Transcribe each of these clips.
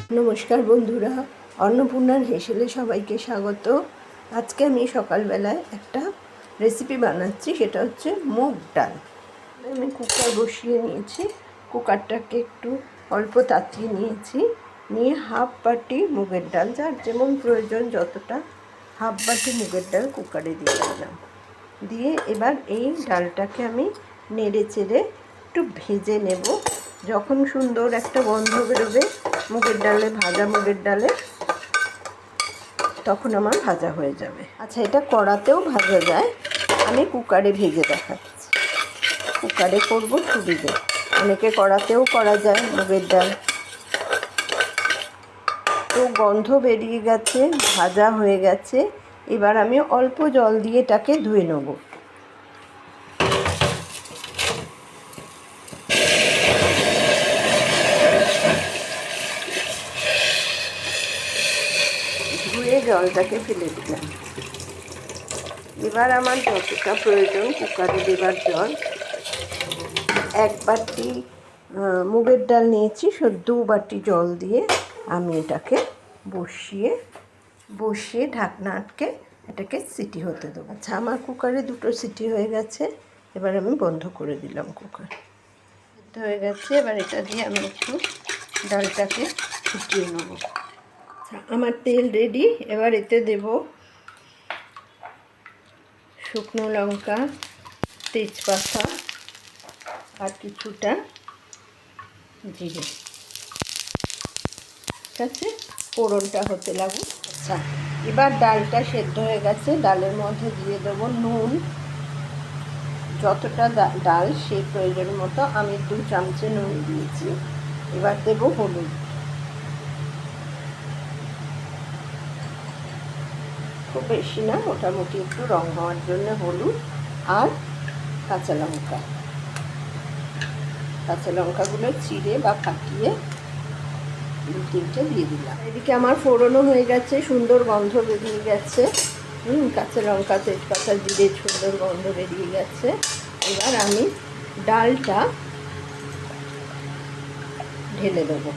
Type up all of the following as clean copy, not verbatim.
নমস্কার বন্ধুরা, অন্নপূর্ণার হেসেলে সবাইকে স্বাগত। আজকে আমি সকালবেলায় একটা রেসিপি বানাচ্ছি, সেটা হচ্ছে মুগ ডাল। আমি কুকার বসিয়ে নিয়েছি, কুকারটাকে একটু অল্প তাতিয়ে নিয়েছি, নিয়ে হাফ বাটি মুগের ডাল, যার যেমন প্রয়োজন যতটা, হাফ বাটি মুগের ডাল কুকারে দিয়ে দিলাম। দিয়ে এবার এই ডালটাকে আমি নেড়ে চেড়ে একটু ভেজে নেব। যখন সুন্দর একটা গন্ধ বেরোবে মুগের ডালে, ভাজা মুগের ডালে, তখন আমার ভাজা হয়ে যাবে। আচ্ছা, এটা কড়াতেও ভাজা যায়, আমি কুকারে ভেজে দেখাচ্ছি। কুকারে করব সুবিধে, অনেকে কড়াতেও করা যায় মুগের ডাল। তো গন্ধ বেরিয়ে গেছে, ভাজা হয়ে গেছে। এবার আমি অল্প জল দিয়ে এটাকে ধুয়ে নেব। ধুয়ে জলটাকে ফেলে দিলাম। এবার আমার যতটা প্রয়োজন কুকারে দেবার জল, এক বাটি মুগের ডাল নিয়েছি, 2 বাটি জল দিয়ে আমি এটাকে বসিয়ে ঢাকনা আটকে এটাকে সিটি হতে দেবো। আচ্ছা, আমার কুকারে 2টো সিটি হয়ে গেছে। এবার আমি বন্ধ করে দিলাম কুকার। হয়ে গেছে, এবার এটা দিয়ে আমি একটু ডালটাকে ফুটিয়ে নেব। আমার তেল রেডি। এবার এতে দেব শুকনো লঙ্কা, তেজপাতা আর কিছুটা জিরে। ঠিক আছে, ফোড়নটা হতে লাগুক। আচ্ছা, এবার ডালটা সেদ্ধ হয়ে গেছে, ডালের মধ্যে দিয়ে দেবো নুন। যতটা ডাল সেই প্রয়োজন মতো আমি 2 চামচে নুন দিয়েছি। এবার দেব হলুদ, খুব বেশি না, মোটামুটি একটু রং হওয়ার জন্য হলুদ। আর কাঁচা লঙ্কাগুলো চিড়ে বা ফাটিয়ে 2-3টে দিয়ে দিলাম। এদিকে আমার ফোড়নও হয়ে গেছে, সুন্দর গন্ধ বেরিয়ে গেছে। কাঁচা লঙ্কা, তেজপাতা, জিরে সুন্দর গন্ধ বেরিয়ে গেছে। এবার আমি ডালটা ঢেলে দেবো।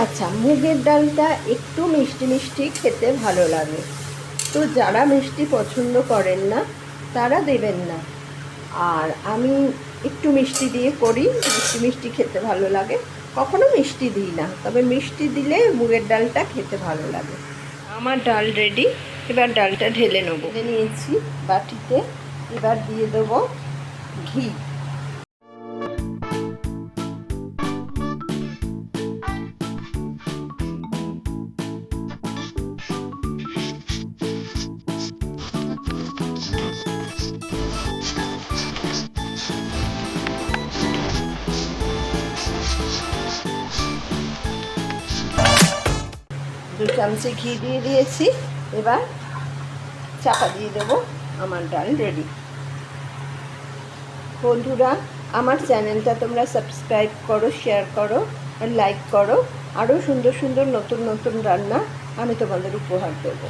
আচ্ছা, মুগের ডালটা একটু মিষ্টি মিষ্টি খেতে ভালো লাগে, তো যারা মিষ্টি পছন্দ করেন না তারা দেবেন না। আর আমি একটু মিষ্টি দিয়ে করি, মিষ্টি খেতে ভালো লাগে। কখনো মিষ্টি দিই না, তবে মিষ্টি দিলে মুগের ডালটা খেতে ভালো লাগে। আমার ডাল রেডি। এবার ডালটা ঢেলে নেব। নিয়েছি বাটিতে। এবার দিয়ে দেবো ঘি। 2 চামচে ঘি দিয়ে দিয়েছি। এবার চাপা দিয়ে দেবো। আমার ডাল রেডি। বন্ধুরা, আমার চ্যানেলটা তোমরা সাবস্ক্রাইব করো, শেয়ার করো আর লাইক করো। আরও সুন্দর সুন্দর নতুন নতুন রান্না আমি তোমাদের উপহার দেবো।